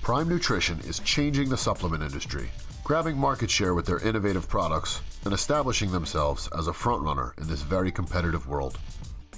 Prime Nutrition is changing the supplement industry, grabbing market share with their innovative products and establishing themselves as a frontrunner in this very competitive world.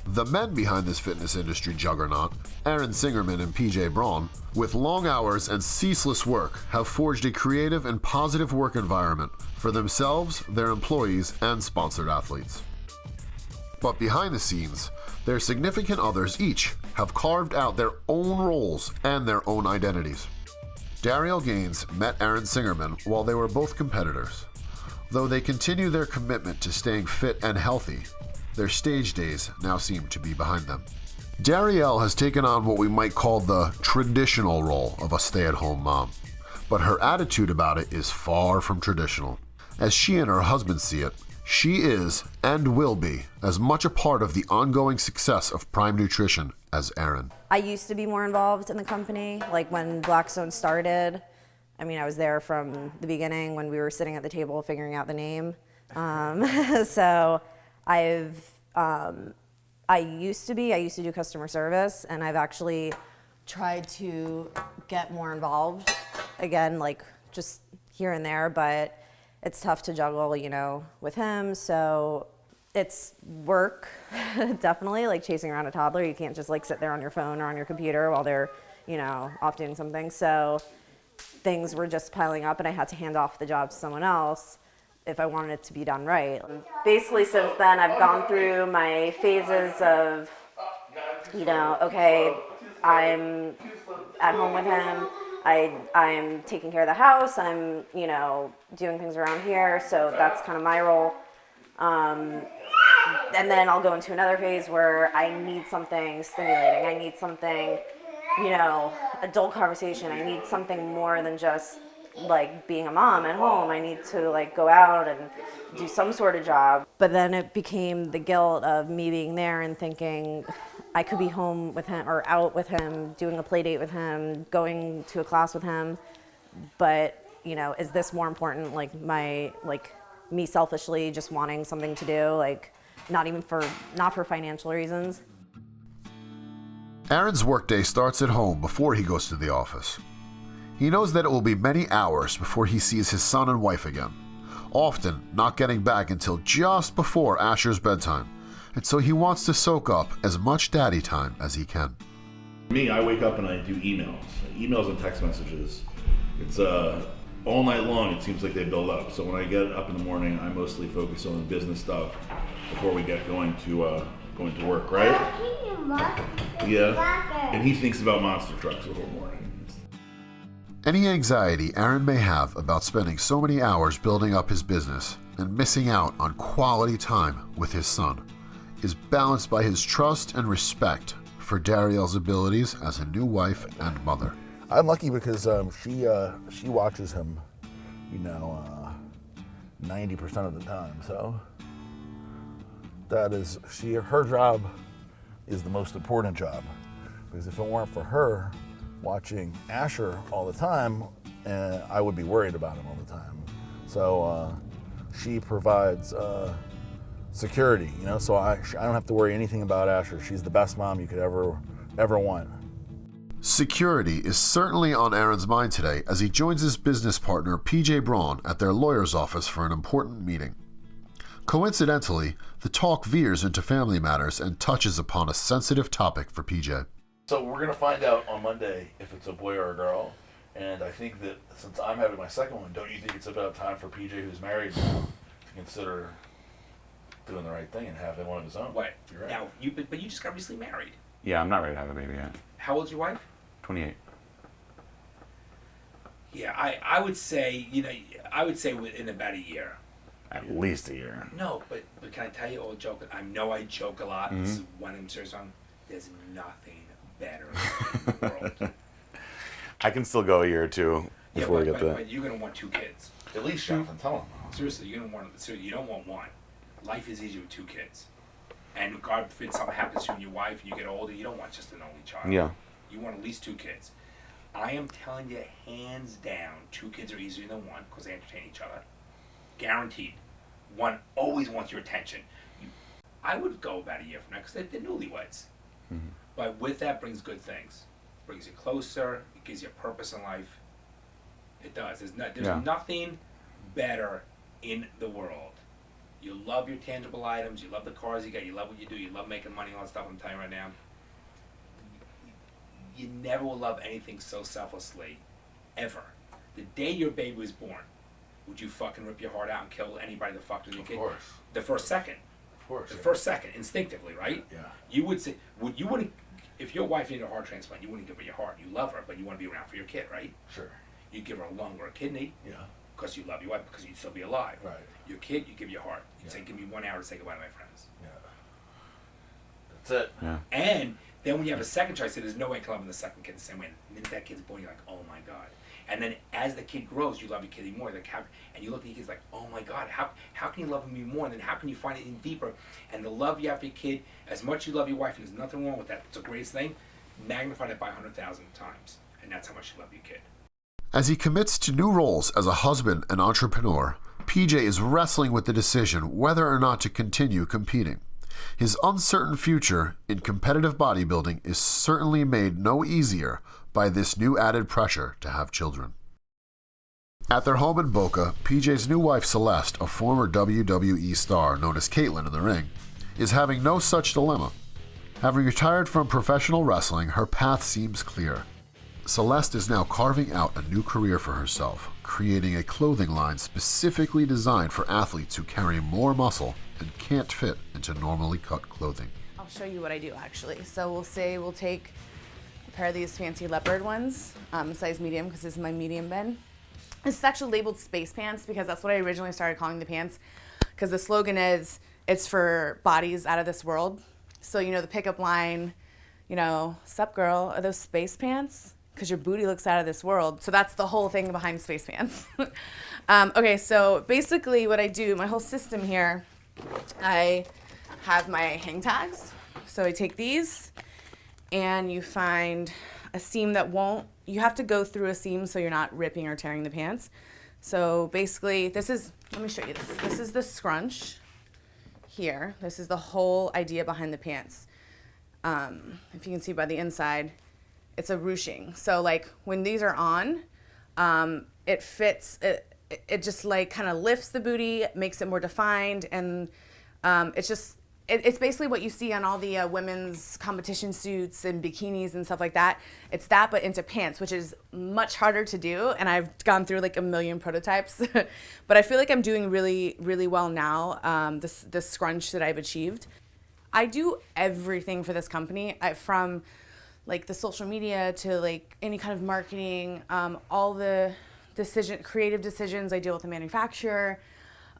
The men behind this fitness industry juggernaut, Aaron Singerman and PJ Braun, with long hours and ceaseless work, have forged a creative and positive work environment for themselves, their employees, and sponsored athletes. But behind the scenes, their significant others each have carved out their own roles and their own identities. Darielle Gaines met Aaron Singerman while they were both competitors. Though they continue their commitment to staying fit and healthy, their stage days now seem to be behind them. Darielle has taken on what we might call the traditional role of a stay-at-home mom, but her attitude about it is far from traditional. As she and her husband see it, she is and will be as much a part of the ongoing success of Prime Nutrition as Aaron. I used to be more involved in the company, like when Blackstone started. I mean, I was there from the beginning when we were sitting at the table figuring out the name. So I used to do customer service, and I've actually tried to get more involved again, like just here and there, but it's tough to juggle, you know, with him. So it's work, definitely, like chasing around a toddler. You can't just like sit there on your phone or on your computer while they're, you know, off doing something. So things were just piling up and I had to hand off the job to someone else if I wanted it to be done right. Basically, since then, I've gone through my phases of, you know, okay, I'm at home with him, I'm taking care of the house, I'm, you know, doing things around here, so that's kind of my role. And then I'll go into another phase where I need something stimulating, I need something, you know, adult conversation, I need something more than just like being a mom at home. I need to like go out and do some sort of job. But then it became the guilt of me being there and thinking I could be home with him or out with him, doing a play date with him, going to a class with him. But, you know, is this more important? Like me selfishly just wanting something to do, like not for financial reasons. Aaron's workday starts at home before he goes to the office. He knows that it will be many hours before he sees his son and wife again, often not getting back until just before Asher's bedtime, and so he wants to soak up as much daddy time as he can. Me, I wake up and I do emails and text messages. It's all night long, it seems like they build up. So when I get up in the morning, I mostly focus on business stuff before we get going to work, right? Yeah, and he thinks about monster trucks the whole morning. Any anxiety Aaron may have about spending so many hours building up his business and missing out on quality time with his son is balanced by his trust and respect for Darielle's abilities as a new wife and mother. I'm lucky because she watches him, you know, 90% of the time. So that is her job is the most important job, because if it weren't for her watching Asher all the time, I would be worried about him all the time. So she provides security, you know, so I don't have to worry anything about Asher. She's the best mom you could ever want. Security is certainly on Aaron's mind today as he joins his business partner PJ Braun at their lawyer's office for an important meeting. Coincidentally, the talk veers into family matters and touches upon a sensitive topic for PJ. So we're going to find out on Monday if it's a boy or a girl. And I think that since I'm having my second one, don't you think it's about time for PJ, who's married now, to consider doing the right thing and having one of his own? What? Right. Now, but you just got recently married. Yeah, I'm not ready to have a baby yet. How old's your wife? 28. Yeah, I would say, you know, within about a year. At least a year. No, but can I tell you all joke? I know I joke a lot. This is one I'm serious on. There's nothing better in the world. I can still go a year or two before we get there. But you're gonna want 2 kids. At least, Jonathan, tell him. Seriously, you don't want one. Life is easier with 2 kids. And God forbid something happens to you and your wife and you get older, you don't want just an only child. Yeah. You want at least 2 kids. I am telling you, hands down, 2 kids are easier than 1 because they entertain each other. Guaranteed. 1 always wants your attention. I would go about a year from now because they're newlyweds. Mm-hmm. But with that brings good things. brings you closer, it gives you a purpose in life. It does. There's Yeah. nothing better in the world. You love your tangible items, you love the cars you got, you love what you do, you love making money, all that stuff I'm telling you right now. You never will love anything so selflessly, ever. The day your baby was born, would you fucking rip your heart out and kill anybody that fucked with your kid? Of course. The first second. Of course. The first second, instinctively, right? Yeah. You would say, you wouldn't, if your wife needed a heart transplant, you wouldn't give her your heart. You love her, but you want to be around for your kid, right? Sure. You'd give her a lung or a kidney Yeah. because you love your wife, because you'd still be alive. Right. Your kid, you give your heart. You'd Yeah. say, give me 1 hour to say goodbye to my friends. Yeah. That's it. Yeah. And then when you have a second child, say there's no way I can love the second kid the same way. And the minute that kid's born, you're like, oh my God. And then as the kid grows, you love your kid even more. Like and you look at your kids like, oh my God, how can you love him even more? And then how can you find it even deeper? And the love you have for your kid, as much as you love your wife, and there's nothing wrong with that. It's the greatest thing. Magnify it by 100,000 times. And that's how much you love your kid. As he commits to new roles as a husband and entrepreneur, PJ is wrestling with the decision whether or not to continue competing. His uncertain future in competitive bodybuilding is certainly made no easier by this new added pressure to have children. At their home in Boca, PJ's new wife Celeste, a former WWE star known as Caitlyn in the ring, is having no such dilemma. Having retired from professional wrestling, her path seems clear. Celeste is now carving out a new career for herself, creating a clothing line specifically designed for athletes who carry more muscle and can't fit into normally cut clothing. I'll show you what I do actually. So we'll take a pair of these fancy leopard ones, size medium, because this is my medium bin. This is actually labeled space pants because that's what I originally started calling the pants, because the slogan is, it's for bodies out of this world. So, you know, the pickup line, you know, sup girl, are those space pants? Because your booty looks out of this world. So that's the whole thing behind space pants. Okay, so basically what I do, my whole system here, I have my hang tags. So I take these and you find a seam that won't, you have to go through a seam so you're not ripping or tearing the pants. So basically this is, let me show you this. This is the scrunch here. This is the whole idea behind the pants. If you can see by the inside, it's a ruching. So like when these are on, it fits, it just like kind of lifts the booty, makes it more defined, and it's basically what you see on all the women's competition suits and bikinis and stuff like that. It's that, but into pants, which is much harder to do, and I've gone through like a million prototypes. But I feel like I'm doing really, really well now, this scrunch that I've achieved. I do everything for this company, from like the social media to like any kind of marketing, all the creative decisions. I deal with the manufacturer.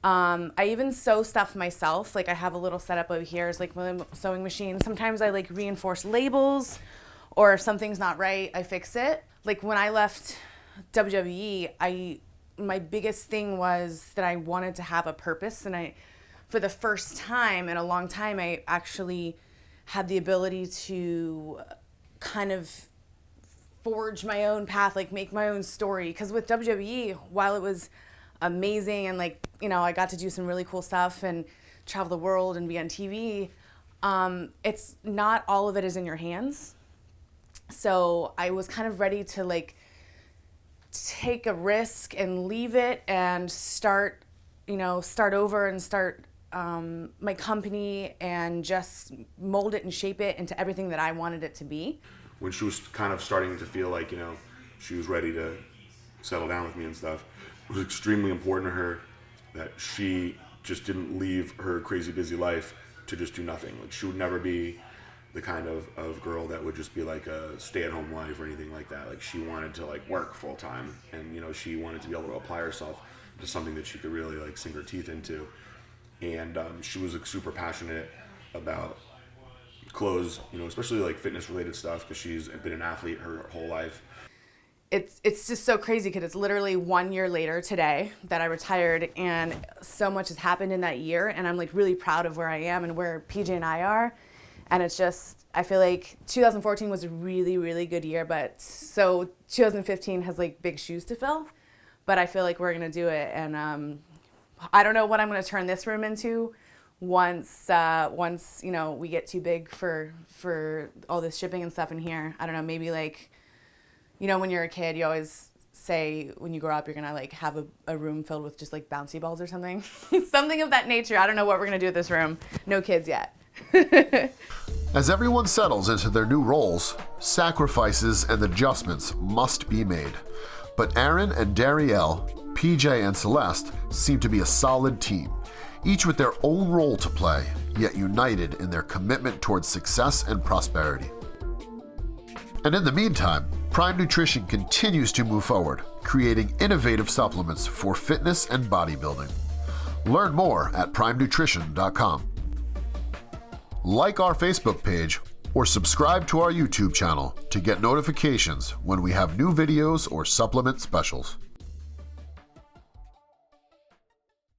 I even sew stuff myself. Like I have a little setup over here. It's like my sewing machine. Sometimes I like reinforce labels, or if something's not right, I fix it. Like when I left WWE, my biggest thing was that I wanted to have a purpose, and for the first time in a long time, I actually had the ability to kind of forge my own path, like make my own story. Because with WWE, while it was amazing and like, you know, I got to do some really cool stuff and travel the world and be on TV, it's not all of it is in your hands. So I was kind of ready to like take a risk and leave it and start over and start my company and just mold it and shape it into everything that I wanted it to be. When she was kind of starting to feel like, you know, she was ready to settle down with me and stuff, it was extremely important to her that she just didn't leave her crazy busy life to just do nothing. Like she would never be the kind of girl that would just be like a stay-at-home wife or anything like that. Like she wanted to like work full time, and you know, she wanted to be able to apply herself to something that she could really like sink her teeth into. And she was like super passionate about clothes, you know, especially like fitness related stuff, because she's been an athlete her whole life. It's just so crazy because it's literally 1 year later today that I retired, and so much has happened in that year, and I'm like really proud of where I am and where PJ and I are. And it's just, I feel like 2014 was a really, really good year, but so 2015 has like big shoes to fill, but I feel like we're gonna do it. And I don't know what I'm gonna turn this room into once you know, we get too big for all this shipping and stuff in here. I don't know, maybe like you know, when you're a kid, you always say when you grow up, you're going to like have a room filled with just like bouncy balls or something. Something of that nature. I don't know what we're going to do with this room. No kids yet. As everyone settles into their new roles, sacrifices and adjustments must be made. But Aaron and Darielle, PJ and Celeste seem to be a solid team, each with their own role to play, yet united in their commitment towards success and prosperity. And in the meantime, Prime Nutrition continues to move forward, creating innovative supplements for fitness and bodybuilding. Learn more at primenutrition.com. Like our Facebook page or subscribe to our YouTube channel to get notifications when we have new videos or supplement specials.